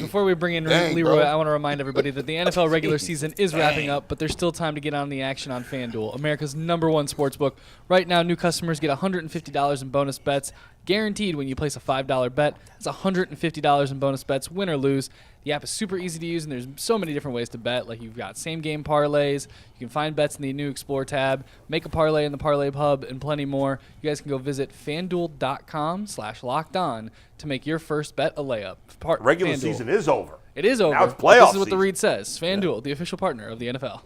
before we bring in Leroy, I want to remind everybody that the NFL regular season is wrapping up, but there's still time to get on the action on FanDuel, America's #1 sportsbook. Right now, new customers get $150 in bonus bets, guaranteed when you place a $5 bet. That's $150 in bonus bets, win or lose. The app is super easy to use, and there's so many different ways to bet. Like you've got same-game parlays. You can find bets in the new Explore tab, make a parlay in the Parlay Hub, and plenty more. You guys can go visit FanDuel.com/lockedon to make your first bet a layup. Regular season is over. It is over. Now it's playoff This is what the season. read says. FanDuel, the official partner of the NFL.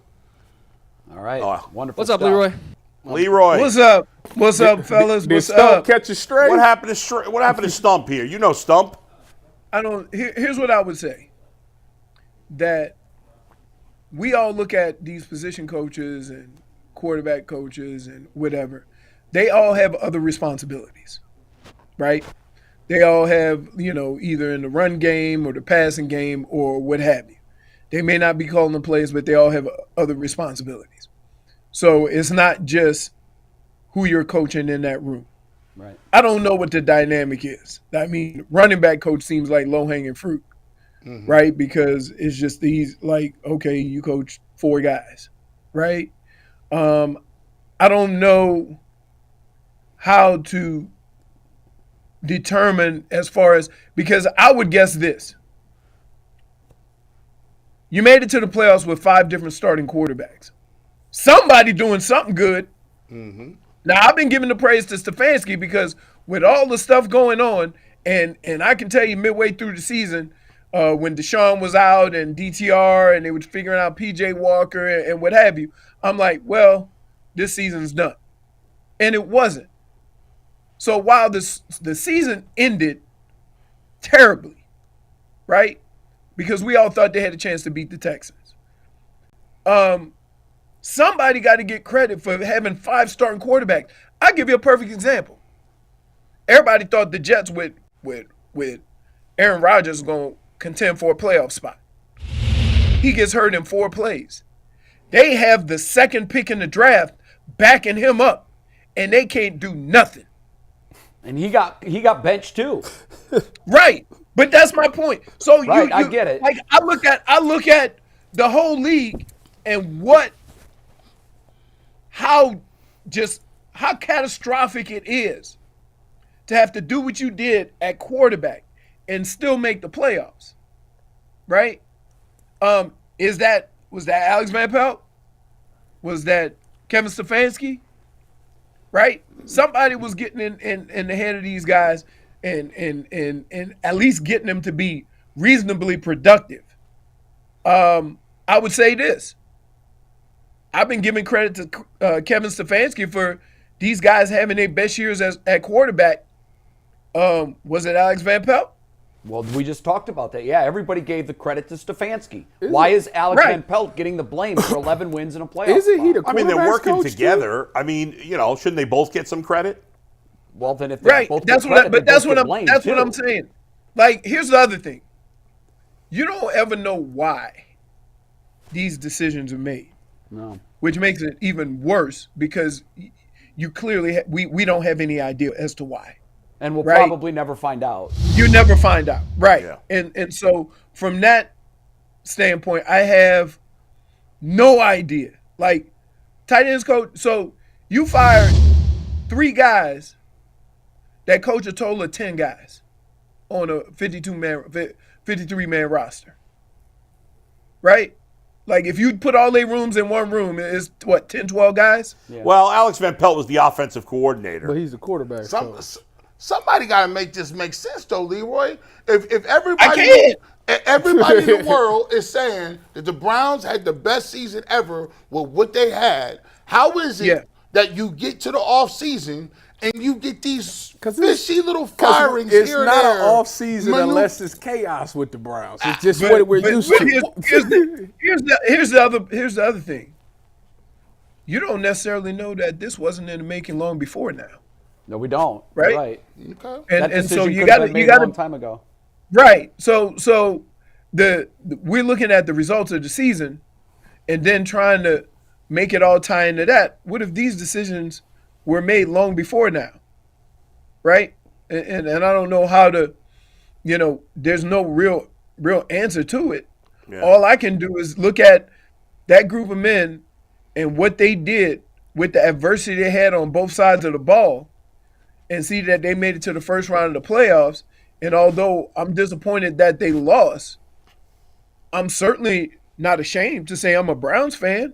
All right. Wonderful What's up, stuff. Leroy? Leroy. What's up? What's up, fellas? What's up? Catch you straight. What happened to Stump here? You know Stump. Here's what I would say. That we all look at these position coaches and quarterback coaches and whatever. They all have other responsibilities, right? They all have, either in the run game or the passing game or what have you. They may not be calling the plays, but they all have other responsibilities. So it's not just who you're coaching in that room. Right. I don't know what the dynamic is. I mean, running back coach seems like low-hanging fruit, right? Because it's just these, like, okay, you coach 4 guys, right? I don't know how to determine as far as, because I would guess this. You made it to the playoffs with 5 different starting quarterbacks. Somebody doing something good. Now, I've been giving the praise to Stefanski because with all the stuff going on, and I can tell you midway through the season, when Deshaun was out and DTR and they were figuring out PJ Walker and what have you, I'm like, well, this season's done. And it wasn't. So while the season ended terribly, right? Because we all thought they had a chance to beat the Texans. Somebody got to get credit for having 5 starting quarterbacks. I'll give you a perfect example. Everybody thought the Jets with Aaron Rodgers was going to contend for a playoff spot. He gets hurt in 4 plays. They have the 2nd pick in the draft backing him up, and they can't do nothing. And he got benched too. Right. But that's my point. So right, I get it. Like I look at the whole league and how catastrophic it is to have to do what you did at quarterback and still make the playoffs. Right? Was that Alex Van Pelt? Was that Kevin Stefanski? Right? Somebody was getting in the head of these guys and at least getting them to be reasonably productive. I would say this. I've been giving credit to Kevin Stefanski for these guys having their best years at quarterback. Was it Alex Van Pelt? Well, we just talked about that. Yeah, everybody gave the credit to Stefanski. Why is Alex Van Pelt getting the blame for 11 wins in a playoff? Isn't he the I mean, they're working coach together. Too? I mean, shouldn't they both get some credit? Well, then if they both get credit, that's what I'm saying. Like, here's the other thing. You don't ever know why these decisions are made. No. Which makes it even worse because you clearly we don't have any idea as to why. And we'll probably never find out. You never find out. Right. Yeah. And so from that standpoint, I have no idea. Like, tight ends coach, so you fired 3 guys that coach a total of 10 guys on a 53-man roster. Right? Like, if you put all their rooms in one room, it's, 10, 12 guys? Yeah. Well, Alex Van Pelt was the offensive coordinator. But he's the quarterback. Somebody got to make this make sense, though, Leroy. If everybody in the world is saying that the Browns had the best season ever with what they had, how is it that you get to the offseason and you get these fishy little firings here and there? It's not an off-season unless it's chaos with the Browns. It's just what we're used to. Here's the other thing. You don't necessarily know that this wasn't in the making long before now. No, we don't. Right? Right. Okay. And so you got a long time ago. Right. So we're looking at the results of the season and then trying to make it all tie into that. What if these decisions were made long before now? Right? And I don't know how to, there's no real real answer to it. Yeah. All I can do is look at that group of men and what they did with the adversity they had on both sides of the ball and see that they made it to the first round of the playoffs. And although I'm disappointed that they lost, I'm certainly not ashamed to say I'm a Browns fan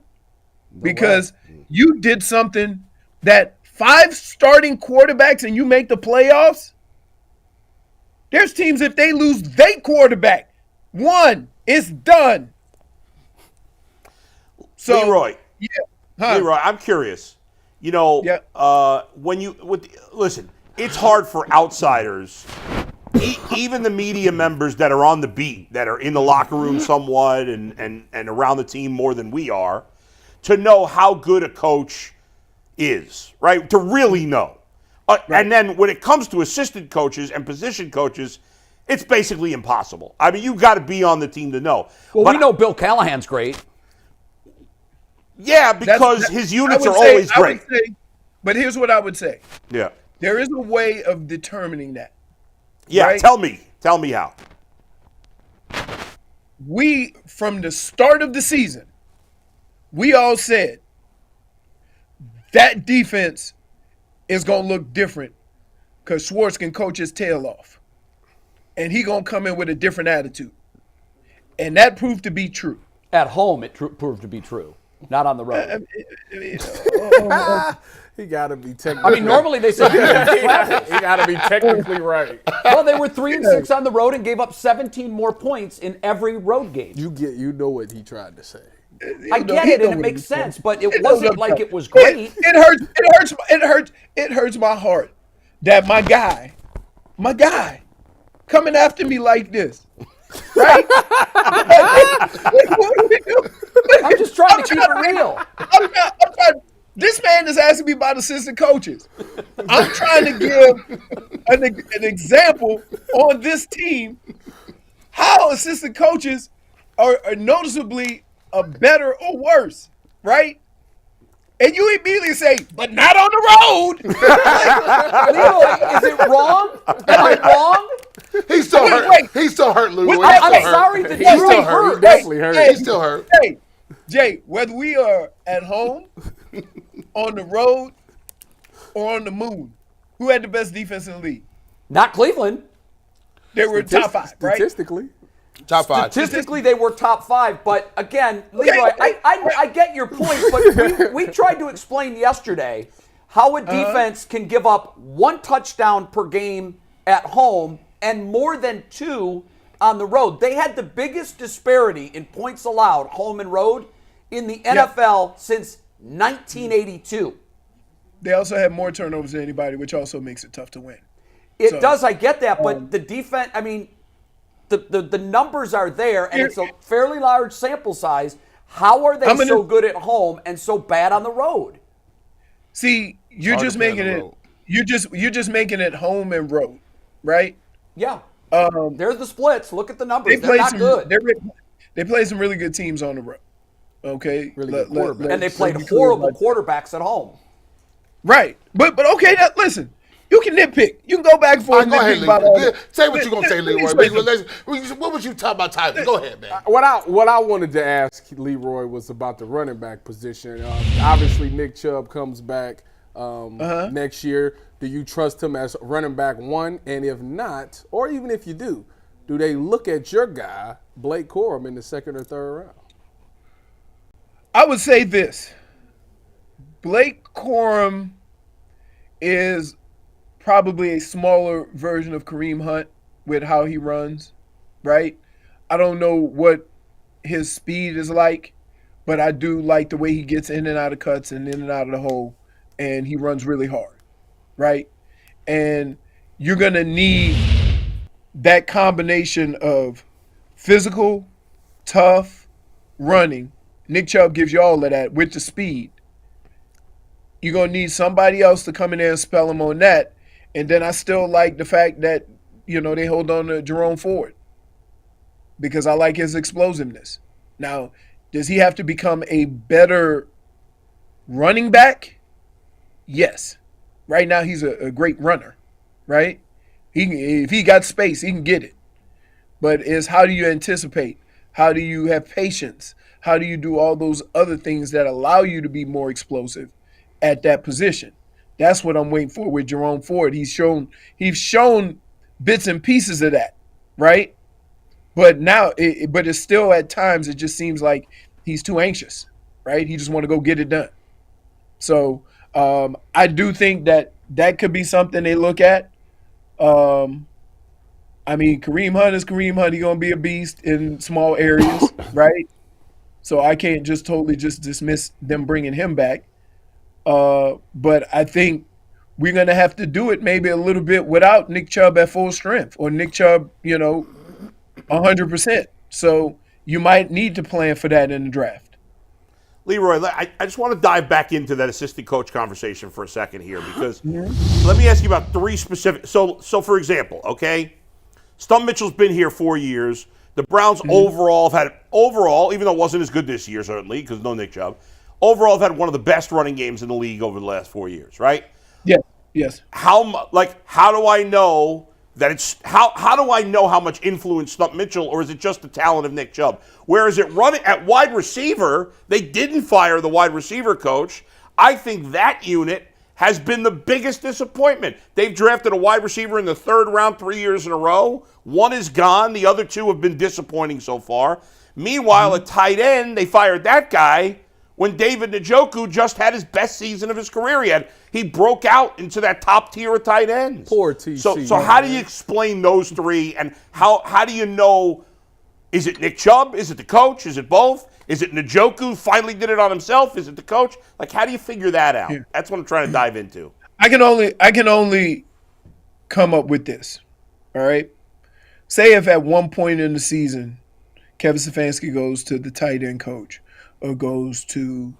because you did something that 5 starting quarterbacks and you make the playoffs. There's teams, if they lose their quarterback, one, it's done. So, Leroy, Leroy, I'm curious. You know, listen, it's hard for outsiders, even the media members that are on the beat, that are in the locker room somewhat and around the team more than we are, to know how good a coach is, right? To really know. And then when it comes to assistant coaches and position coaches, it's basically impossible. I mean, you've got to be on the team to know. Well, we know Bill Callahan's great. Yeah, because his units are always great. But here's what I would say. Yeah. There is a way of determining that. Yeah, right? Tell me how. We, from the start of the season, we all said that defense is going to look different because Schwartz can coach his tail off. And he going to come in with a different attitude. And that proved to be true. At home, it proved to be true. Not on the road. He got to be technically. I mean, normally they say he got to be technically right. Well, they were 3-6 on the road and gave up 17 more points in every road game. You know what he tried to say. I get it, and it makes sense, but it wasn't like it was great. It hurts my heart that my guy, coming after me like this. Right? I'm just trying to keep it real. This man is asking me about assistant coaches. I'm trying to give an example on this team how assistant coaches are noticeably better or worse, right? And you immediately say, but not on the road. Leroy, is it wrong? Am I wrong? He's still hurt. He's still hurt, Leroy. I'm sorry that he's still hurt. He definitely hurt. He's still hurt. Hey, Jay, whether we are at home, on the road, or on the moon, who had the best defense in the league? Not Cleveland. They were top 5, right? Statistically. Top 5. Statistically, they were top 5. But again, Leroy, I get your point, but we tried to explain yesterday how a defense can give up 1 touchdown per game at home and more than 2 on the road. They had the biggest disparity in points allowed, home and road, in the NFL since 1982. They also had more turnovers than anybody, which also makes it tough to win. It does, I get that, but the defense, I mean, the numbers are there, and it's a fairly large sample size. How are they so good at home and so bad on the road? See, you're just making it. You're just making it home and road, right? Yeah. There's the splits. Look at the numbers. They're not good. They play some really good teams on the road. Okay, and they played horrible quarterbacks at home. Right, but okay. Listen, you can nitpick. You can go back and forth. Go ahead, Leroy. Say what you're gonna say, Leroy. What was you talking about, Tyvis? Go ahead, man. What I wanted to ask Leroy was about the running back position. Obviously, Nick Chubb comes back next year. Do you trust him as running back 1? And if not, or even if you do they look at your guy, Blake Corum, in the 2nd or 3rd round? I would say this. Blake Corum is probably a smaller version of Kareem Hunt with how he runs, right? I don't know what his speed is like, but I do like the way he gets in and out of cuts and in and out of the hole, and he runs really hard, right? And you're going to need that combination of physical, tough, running. Nick Chubb gives you all of that with the speed. You're going to need somebody else to come in there and spell him on that. And then I still like the fact that, they hold on to Jerome Ford because I like his explosiveness. Now, does he have to become a better running back? Yes. Right now, he's a great runner, right? If he got space, he can get it. but it's how do you anticipate? How do you have patience? How do you do all those other things that allow you to be more explosive at that position? That's what I'm waiting for with Jerome Ford. He's shown bits and pieces of that, right? But now, but it's still at times it just seems like he's too anxious, right? He just want to go get it done. So I do think that could be something they look at. I mean, Kareem Hunt is Kareem Hunt. He's gonna be a beast in small areas, right? So I can't just totally just dismiss them bringing him back. But I think we're gonna have to do it maybe a little bit without Nick Chubb at full strength or Nick Chubb, 100%. So you might need to plan for that in the draft. Leroy, I just want to dive back into that assistant coach conversation for a second here because let me ask you about three specific. So for example, okay, Stump Mitchell's been here 4 years. The Browns overall have had, even though it wasn't as good this year, certainly, because no Nick Chubb, overall have had one of the best running games in the league over the last 4 years, right? Yes. How do I know that it's how do I know how much influence Stump Mitchell, or is it just the talent of Nick Chubb? Whereas it running at wide receiver, they didn't fire the wide receiver coach. I think that unit has been the biggest disappointment. They've drafted a wide receiver in the 3rd round 3 years in a row. One is gone. The other two have been disappointing so far. Meanwhile, at tight end, they fired that guy when David Njoku just had his best season of his career. He broke out into that top tier of tight ends. Poor TC. So how do you explain those three, and how do you know, is it Nick Chubb? Is it the coach? Is it both? Is it Njoku finally did it on himself? Is it the coach? Like, how do you figure that out? Yeah. That's what I'm trying to dive into. I can only come up with this, all right? Say if at one point in the season, Kevin Stefanski goes to the tight end coach or goes to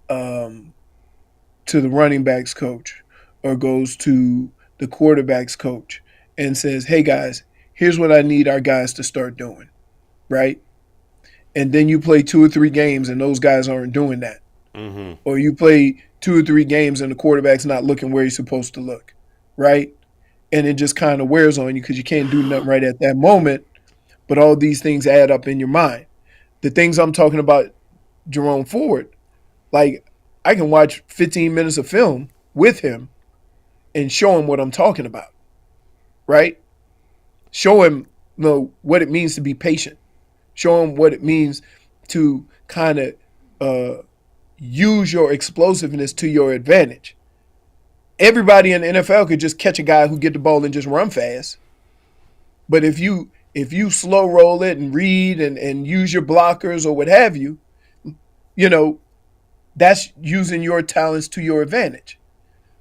the running backs coach or goes to the quarterbacks coach and says, hey, guys, here's what I need our guys to start doing, right? And then you play 2 or 3 games and those guys aren't doing that. Mm-hmm. Or you play 2 or 3 games and the quarterback's not looking where he's supposed to look, right? And it just kind of wears on you because you can't do nothing right at that moment, but all these things add up in your mind. The things I'm talking about, Jerome Ford, like I can watch 15 minutes of film with him and show him what I'm talking about, right? Show him what it means to be patient. Show him what it means to kind of use your explosiveness to your advantage. Everybody in the NFL could just catch a guy who get the ball and just run fast. But if you slow roll it and read and use your blockers or what have you, that's using your talents to your advantage.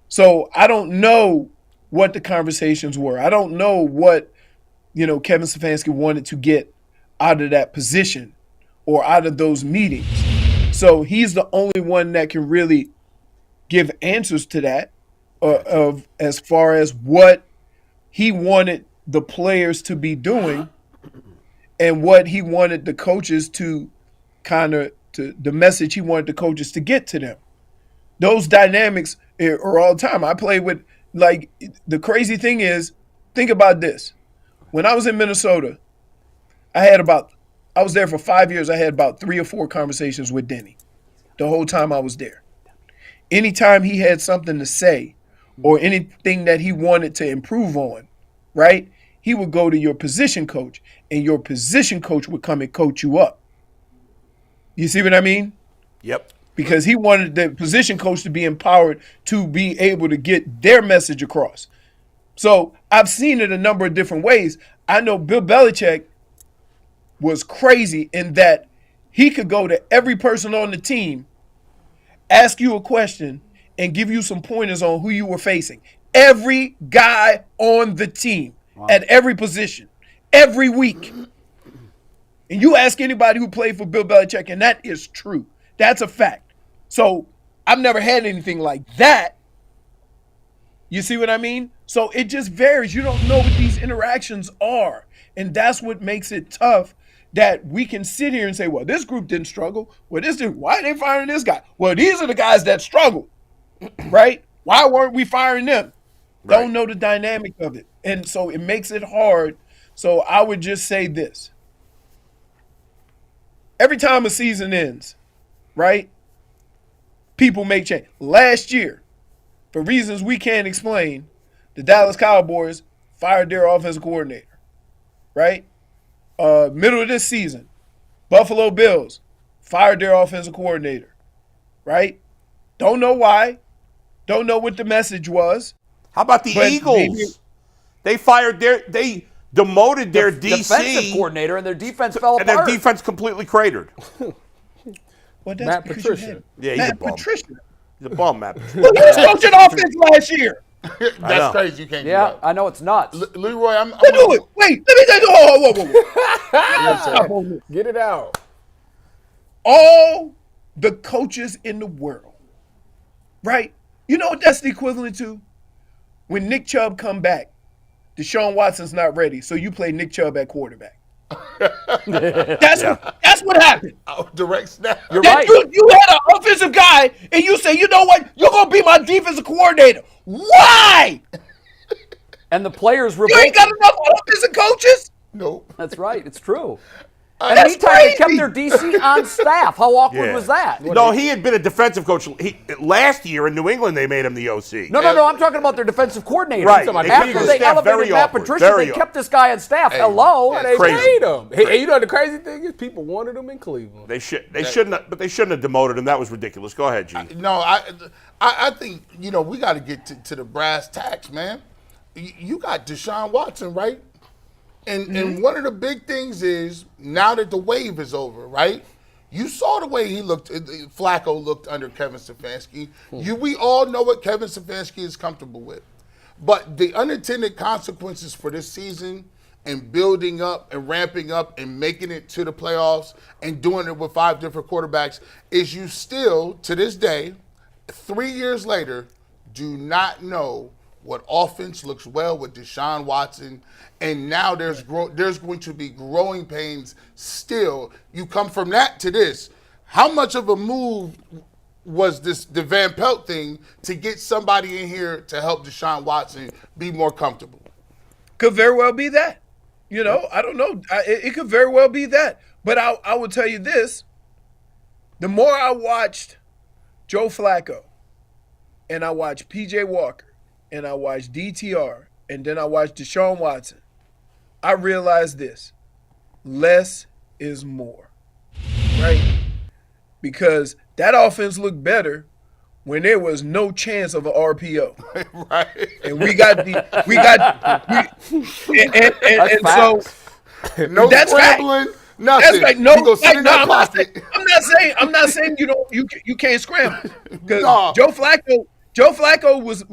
So I don't know what the conversations were. I don't know what, Kevin Stefanski wanted to get out of that position or out of those meetings. So he's the only one that can really give answers to that of as far as what he wanted the players to be doing and what he wanted the coaches to the message he wanted the coaches to get to them. Those dynamics are all the time. I play with, the crazy thing is, think about this. When I was in Minnesota, I was there for 5 years. I had about 3 or 4 conversations with Denny the whole time I was there. Anytime he had something to say or anything that he wanted to improve on, right, he would go to your position coach, and your position coach would come and coach you up. You see what I mean? Yep. Because he wanted the position coach to be empowered to be able to get their message across. So I've seen it a number of different ways. I know Bill Belichick was crazy in that he could go to every person on the team, ask you a question, and give you some pointers on who you were facing. Every guy on the team at every position, every week. And you ask anybody who played for Bill Belichick, and that is true. That's a fact. So I've never had anything like that. You see what I mean? So it just varies. You don't know what these interactions are. And that's what makes it tough, that we can sit here and say, well, this group didn't struggle. Well, why are they firing this guy? Well, these are the guys that struggled, right? Why weren't we firing them? Right. Don't know the dynamic of it. And so it makes it hard So I would just say this. Every time a season ends, right, people make change. Last year, for reasons we can't explain, the Dallas Cowboys fired their offensive coordinator, right? Middle of this season, Buffalo Bills fired their offensive coordinator, right? Don't know why. Don't know what the message was. How about the Eagles? They demoted their DC defensive coordinator, and their defense fell apart. And their defense completely cratered. Well, that's Matt because Patricia. Yeah, he's Matt a bum. Patricia. He's a bum, Matt Patricia. Well, he was coaching offense last year. That's crazy. You can't do Yeah, that. I know it's nuts. Leroy, I'm Do it. Wait, let me say, whoa. Get it out. All the coaches in the world, right? You know what that's the equivalent to? When Nick Chubb come back, Deshaun Watson's not ready, so you play Nick Chubb at quarterback. That's what happened. direct snap. You're right. You had an offensive guy, and you say, you know what? You're going to be my defensive coordinator. Why? And the players You revolted. ain't got enough offensive coaches? Nope. That's right. It's true. And That's meantime, they kept crazy. their DC on staff. How awkward was that? No, he had been a defensive coach. Last year in New England, they made him the OC. No. I'm talking about their defensive coordinator. Right. After they elevated Matt Patricia, they kept this guy on staff. Hello. That's They crazy. Paid him. Hey, you know the crazy thing is people wanted him in Cleveland. They shouldn't have demoted him. That was ridiculous. Go ahead, G. No, I think, we got to get to the brass tacks, man. You got Deshaun Watson, right? And one of the big things is, now that the wave is over, right? You saw the way Flacco looked under Kevin Stefanski. We all know what Kevin Stefanski is comfortable with. But the unintended consequences for this season and building up and ramping up and making it to the playoffs and doing it with 5 different quarterbacks is you still, to this day, 3 years later, do not know what offense looks well with Deshaun Watson, and now there's going to be growing pains still. You come from that to this. How much of a move was the Van Pelt thing to get somebody in here to help Deshaun Watson be more comfortable? Could very well be that. I don't know. It could very well be that. But I will tell you this. The more I watched Joe Flacco, and I watched P.J. Walker, and I watched DTR, and then I watched Deshaun Watson, I realized this. Less is more. Right? Because that offense looked better when there was no chance of an RPO. Right. And so no that's scrambling, right. nothing. That's right. No, you go sit in that pocket. I'm not saying you can't scramble. Because No. Joe Flacco was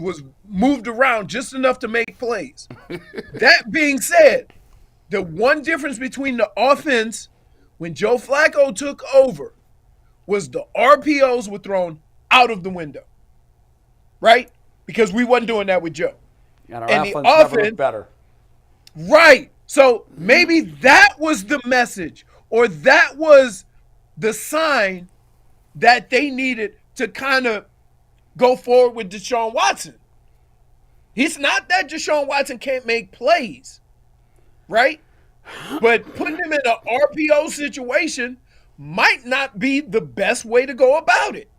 moved around just enough to make plays. That being said, the one difference between the offense when Joe Flacco took over was the RPOs were thrown out of the window. Right? Because we wasn't doing that with Joe. And our And the offense never offense- looked better. Right. So maybe that was the message, or that was the sign that they needed to kind of go forward with Deshaun Watson. It's not that Deshaun Watson can't make plays, right? But putting him in an RPO situation might not be the best way to go about it.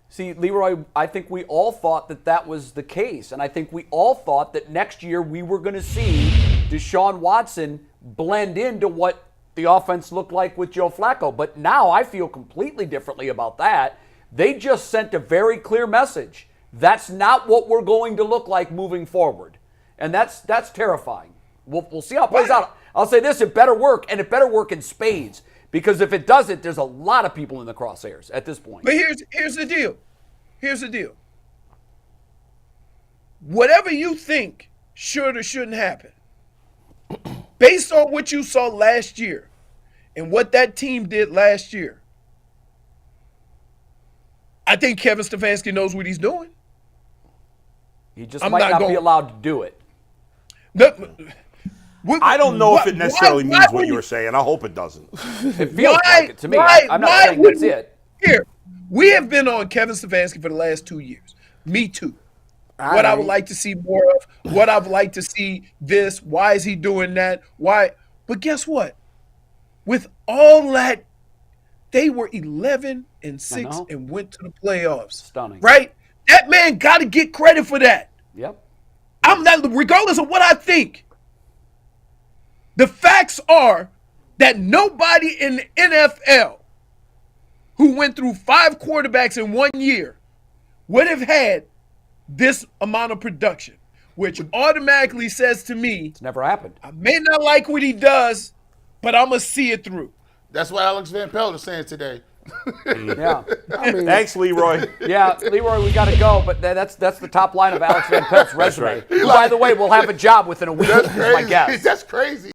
See, Leroy, I think we all thought that was the case. And I think we all thought that next year we were going to see Deshaun Watson blend into what the offense looked like with Joe Flacco. But now I feel completely differently about that. They just sent a very clear message. That's not what we're going to look like moving forward. And that's terrifying. We'll see how it plays out. I'll say this, it better work, and it better work in spades. Because if it doesn't, there's a lot of people in the crosshairs at this point. But here's the deal. Here's the deal. Whatever you think should or shouldn't happen, based on what you saw last year and what that team did last year, I think Kevin Stefanski knows what he's doing. He just might not be allowed to do it. I don't know if it necessarily means what you were saying. I hope it doesn't. It feels like it to me. I'm not saying that's it. Here, we have been on Kevin Stefanski for the last 2 years. Me too. what I would like to see more of, what I would like to see this, why is he doing that, why? But guess what? With all that, they were 11-6 and went to the playoffs. Stunning. Right? That man got to get credit for that. Yep. I'm not, regardless of what I think. The facts are that nobody in the NFL who went through 5 quarterbacks in 1 year would have had this amount of production, which automatically says to me, It's never happened. I may not like what he does, but I'm going to see it through. That's what Alex Van Pelt is saying today. Yeah. Thanks, Leroy. Yeah, Leroy, we got to go, but that's the top line of Alex Van Pelt's resume. Who, by the way, will have a job within a week, is my guess. That's crazy.